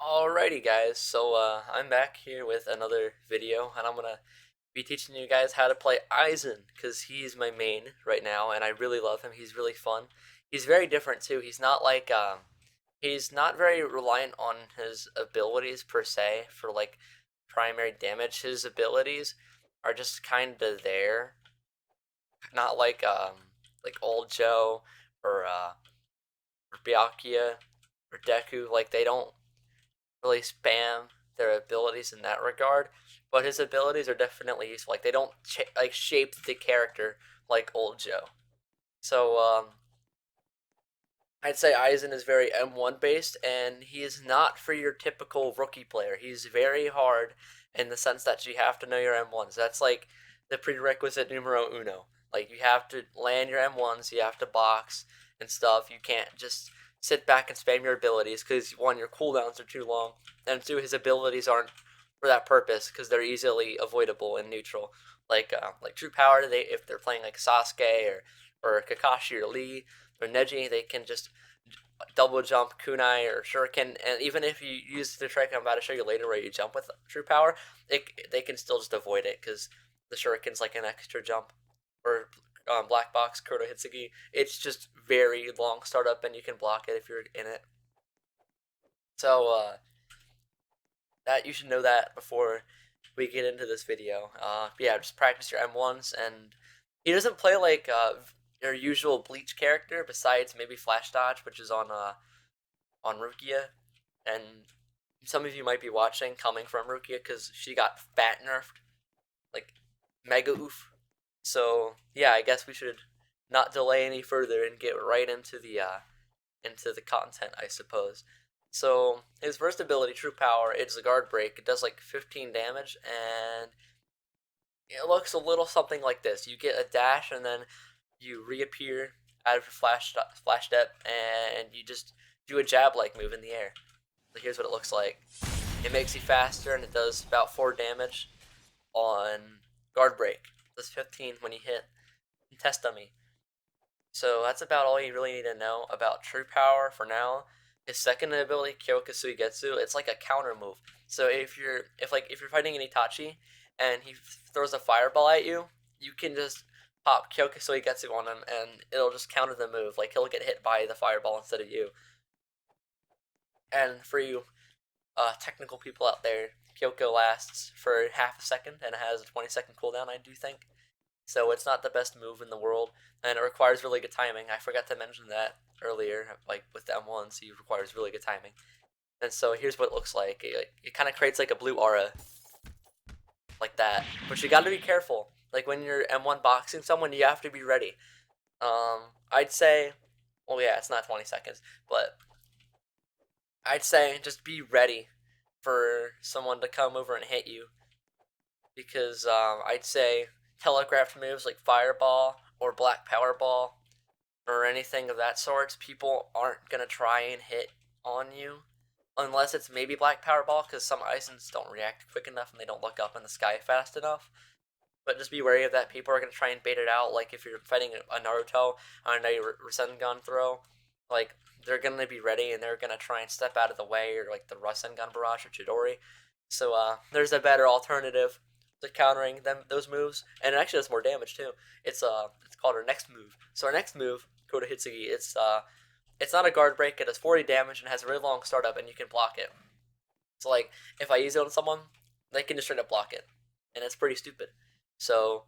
Alrighty guys, so I'm back here with another video and I'm gonna be teaching you guys how to play Aizen because he's my main right now and I really love him. He's really fun. He's very different too. He's not very reliant on his abilities per se for like primary damage. His abilities are just kinda there. Not like old Joe or Byakuya or Deku. Like they don't really spam their abilities in that regard, but his abilities are definitely useful. Like they don't shape the character like old Joe. So I'd say Aizen is very M1 based, and he is not for your typical rookie player. He's very hard in the sense that you have to know your M1s. That's like the prerequisite numero uno. Like you have to land your M1s, you have to box and stuff. You can't just sit back and spam your abilities because one, your cooldowns are too long, and two, his abilities aren't for that purpose because they're easily avoidable and neutral. Like True Power, they if they're playing like Sasuke or Kakashi or Lee or Neji, they can just double jump kunai or shuriken, and even if you use the trick I'm about to show you later where you jump with true power, they can still just avoid it because the shuriken's like an extra jump. Or black box Kuroto Hitsugi, it's just very long startup and you can block it if you're in it. So that you should know that before we get into this video. Yeah, just practice your M1s, and he doesn't play like your usual Bleach character besides maybe Flash Dodge, which is on Rukia, and some of you might be watching coming from Rukia because she got fat nerfed, like mega oof. So yeah, I guess we should not delay any further and get right into the content, I suppose. So his first ability, True Power, it's a guard break. It does like 15 damage, and it looks a little something like this. You get a dash, and then you reappear out of your flash step, and you just do a jab like move in the air. So here's what it looks like. It makes you faster, and it does about 4 damage on guard break. It does 15 when you hit test dummy. So that's about all you really need to know about True Power for now. His second ability, Kyokusui Getsu, it's like a counter move. So if you're fighting an Itachi and he throws a fireball at you, you can just pop Kyokusui Getsu on him and it'll just counter the move. Like he'll get hit by the fireball instead of you. And for you technical people out there, Kyoko lasts for half a second and it has a 20-second cooldown, I do think. So it's not the best move in the world, and it requires really good timing. I forgot to mention that earlier, like with the M1, so it requires really good timing. And so here's what it looks like. It kind of creates like a blue aura, like that. But you got to be careful. Like when you're M1 boxing someone, you have to be ready. I'd say, well, yeah, it's not 20 seconds, but I'd say just be ready for someone to come over and hit you because I'd say telegraphed moves like Fireball or Black Powerball or anything of that sort, people aren't gonna try and hit on you unless it's maybe Black Powerball because some Aizens don't react quick enough and they don't look up in the sky fast enough. But just be wary of that. People are gonna try and bait it out. Like if you're fighting a Naruto on a Rasengan throw, like they're gonna be ready and they're gonna try and step out of the way, or like the Rasengan barrage or Chidori. So there's a better alternative to countering those moves, and it actually does more damage too. It's called our next move. So our next move, Koda Hitsugi, it's not a guard break. It does 40 damage and has a really long startup, and you can block it. So like if I use it on someone, they can just straight up block it, and it's pretty stupid. So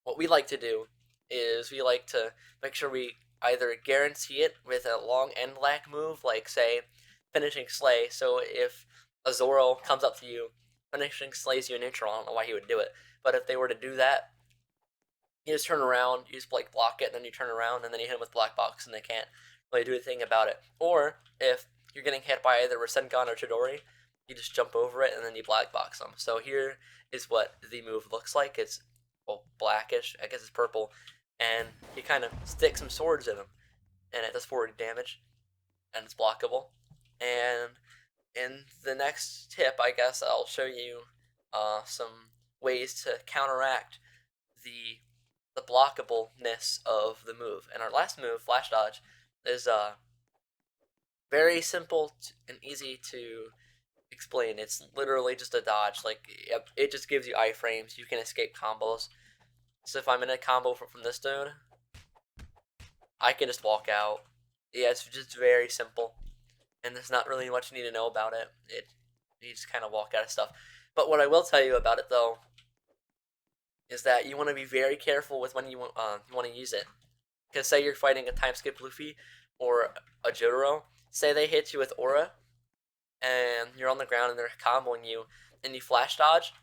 what we like to do is we like to make sure we either guarantee it with a long end lag move, like say finishing Slay. So if a Zoro comes up to you, finishing Slays you in neutral. I don't know why he would do it, but if they were to do that, you just turn around, you just like block it, and then you turn around, and then you hit him with Black Box, and they can't really do anything about it. Or if you're getting hit by either Rasengan or Chidori, you just jump over it, and then you Black Box them. So here is what the move looks like. It's well blackish, I guess it's purple, and you kind of stick some swords in them, and it does 40 damage, and it's blockable. And in the next tip, I guess I'll show you some ways to counteract the the blockableness of the move. And our last move, Flash Dodge, is Very simple and easy to explain. It's literally just a dodge. Like it just gives you iframes. You can escape combos. So if I'm in a combo from this dude, I can just walk out. Yeah, it's just very simple, and there's not really much you need to know about it. You just kind of walk out of stuff. But what I will tell you about it though is that you want to be very careful with when you want to use it. Because say you're fighting a time skip Luffy or a Jotaro, say they hit you with Aura, and you're on the ground and they're comboing you, and you flash dodge.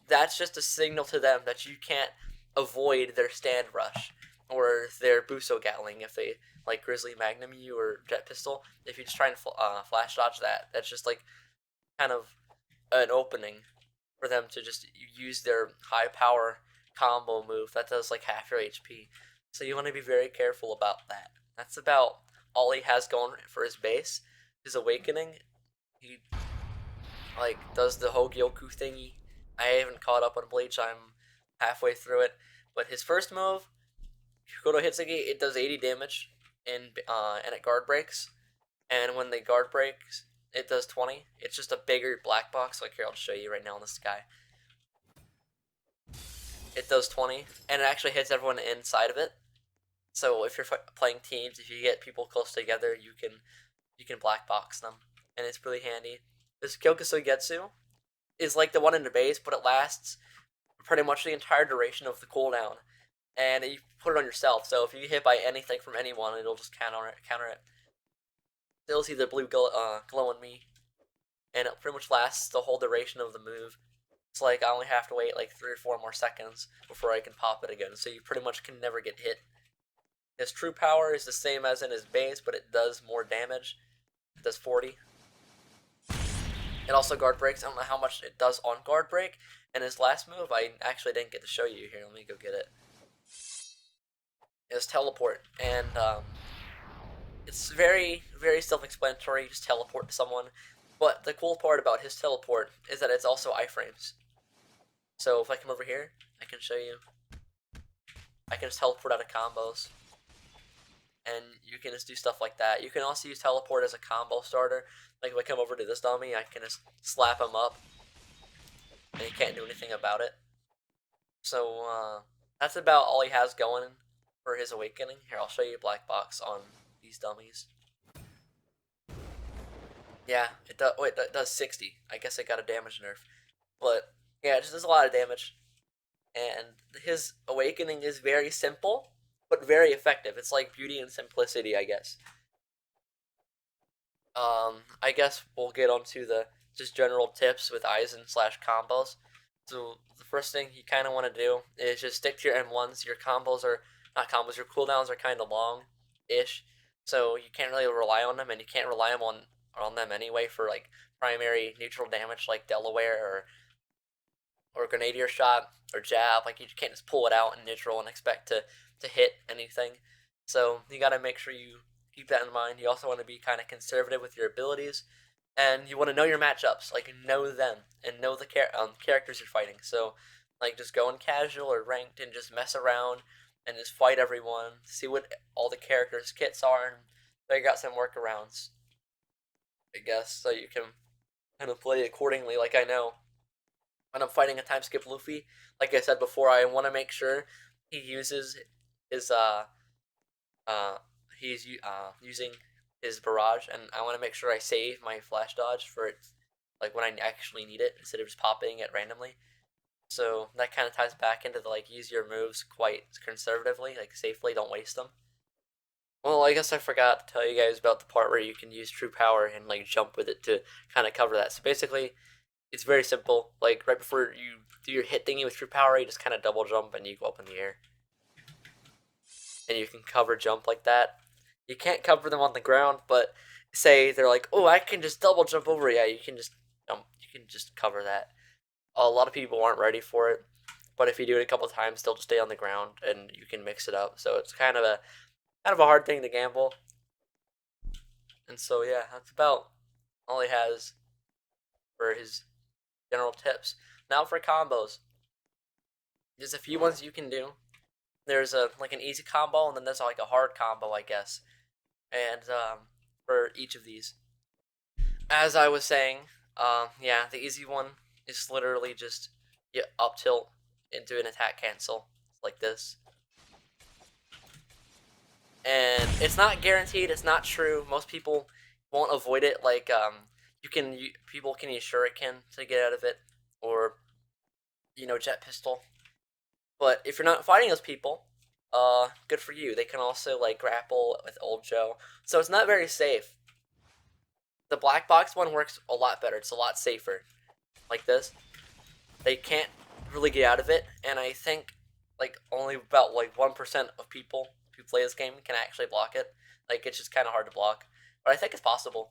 That's just a signal to them that you can't avoid their stand rush or their Buso Gatling if they like Grizzly Magnum you or Jet Pistol. If you just try and flash dodge that, that's just like kind of an opening for them to just use their high power combo move that does like half your HP. So you want to be very careful about that. That's about all he has going for his base. His awakening, he like does the Hogyoku thingy. I haven't caught up on Bleach. I'm halfway through it. But his first move, Shukoto Hitsugi, it does 80 damage and it guard breaks. And when the guard breaks, it does 20. It's just a bigger black box. Like here, I'll show you right now on this guy. It does 20, and it actually hits everyone inside of it. So if you're playing teams, if you get people close together, you can black box them, and it's really handy. This Kyokusei Getsu is like the one in the base, but it lasts pretty much the entire duration of the cooldown, and you put it on yourself. So if you get hit by anything from anyone, it'll just counter it. You'll see the blue glow on me, and it pretty much lasts the whole duration of the move. It's like I only have to wait like 3 or 4 more seconds before I can pop it again, so you pretty much can never get hit. His true power is the same as in his base, but it does more damage. It does 40. It also guard breaks. I don't know how much it does on guard break. And his last move, I actually didn't get to show you here. Let me go get it. Is teleport, and it's very, very self-explanatory. You just teleport to someone. But the cool part about his teleport is that it's also iframes. So if I come over here, I can show you. I can just teleport out of combos. And you can just do stuff like that. You can also use teleport as a combo starter. Like if I come over to this dummy, I can just slap him up, and he can't do anything about it. So that's about all he has going for his awakening. Here, I'll show you a black box on these dummies. Yeah, it does. Wait, it does 60. I guess it got a damage nerf, but yeah, it just does a lot of damage. And his awakening is very simple, but very effective. It's like beauty and simplicity, I guess. I guess we'll get onto the just general tips with Aizen slash combos. So the first thing you kind of want to do is just stick to your M1s. Your combos are not combos. Your cooldowns are kind of long-ish, so you can't really rely on them, and you can't rely on them anyway for like primary neutral damage like Delaware or Grenadier shot or jab. Like you can't just pull it out in neutral and expect to hit anything. So you got to make sure you keep that in mind. You also want to be kind of conservative with your abilities, and you want to know your matchups, like know them and know the characters you're fighting. So like just go in casual or ranked and just mess around and just fight everyone, see what all the characters' kits are, and figure out some workarounds, I guess, so you can kind of play accordingly. Like I know when I'm fighting a time skip Luffy, like I said before, I want to make sure he uses his uh he's using his barrage, and I want to make sure I save my flash dodge for it, like when I actually need it instead of just popping it randomly. So that kind of ties back into the like use your moves quite conservatively, like safely, don't waste them. Well, I guess I forgot to tell you guys about the part where you can use true power and like jump with it to kind of cover that. So basically, it's very simple. Like right before you do your hit thingy with true power, you just kind of double jump and you go up in the air, and you can cover jump like that. You can't cover them on the ground, but say they're like, oh, I can just double jump over. Yeah, you can just jump. You can just cover that. A lot of people aren't ready for it, but if you do it a couple times, they'll just stay on the ground, and you can mix it up. So it's kind of a hard thing to gamble. And so yeah, that's about all he has for his general tips. Now for combos, there's a few ones you can do. There's a like an easy combo, and then there's like a hard combo, I guess. And for each of these, as I was saying, yeah, the easy one is literally just up tilt into an attack cancel like this. And it's not guaranteed. It's not true. Most people won't avoid it. Like people can use shuriken to get out of it, or jet pistol. But if you're not fighting those people, good for you. They can also like grapple with old Joe, so it's not very safe. The black box one works a lot better. It's a lot safer. Like this, they can't really get out of it, and I think like only about like 1% of people who play this game can actually block it. Like it's just kind of hard to block, but I think it's possible.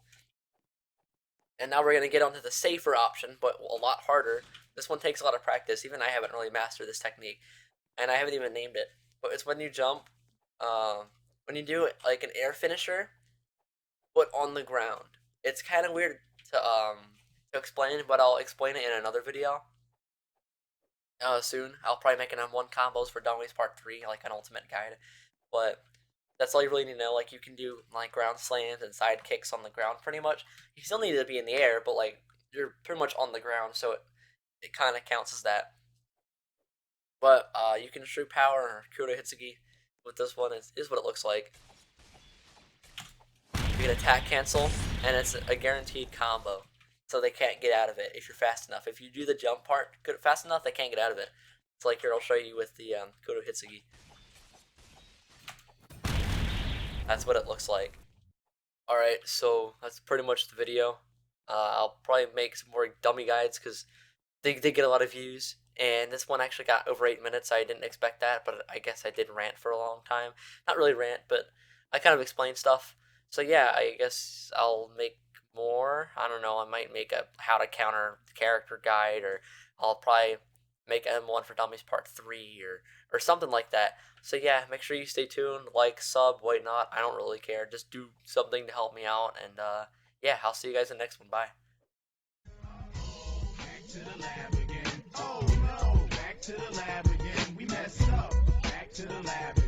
And now we're gonna get onto the safer option, but a lot harder. This one takes a lot of practice. Even I haven't really mastered this technique, and I haven't even named it. But it's when you jump, when you do like an air finisher, but on the ground. It's kind of weird to explain, but I'll explain it in another video. Soon. I'll probably make an M1 combos for Dummies Part 3, like an ultimate guide. But that's all you really need to know. Like, you can do, like, ground slams and side kicks on the ground, pretty much. You still need to be in the air, but, like, you're pretty much on the ground, so it kind of counts as that. But, you can True Power or Kudo Hitsugi with this one. Is what it looks like. You can attack cancel, and it's a guaranteed combo. So they can't get out of it if you're fast enough. If you do the jump part fast enough, they can't get out of it. It's like here, I'll show you with the Kudo Hitsugi. That's what it looks like. Alright, so that's pretty much the video. I'll probably make some more dummy guides because they get a lot of views. And this one actually got over 8 minutes. I didn't expect that, but I guess I did rant for a long time. Not really rant, but I kind of explained stuff. So yeah, I guess I'll make more. I don't know. I might make a how to counter character guide, or I'll probably make M1 for Dummies Part 3 or something like that. So yeah, make sure you stay tuned, like, sub, why not. I don't really care. Just do something to help me out, and yeah, I'll see you guys in the next one. Bye. Back to the lab again. Oh no, back to the lab again. We messed up. Back to the lab.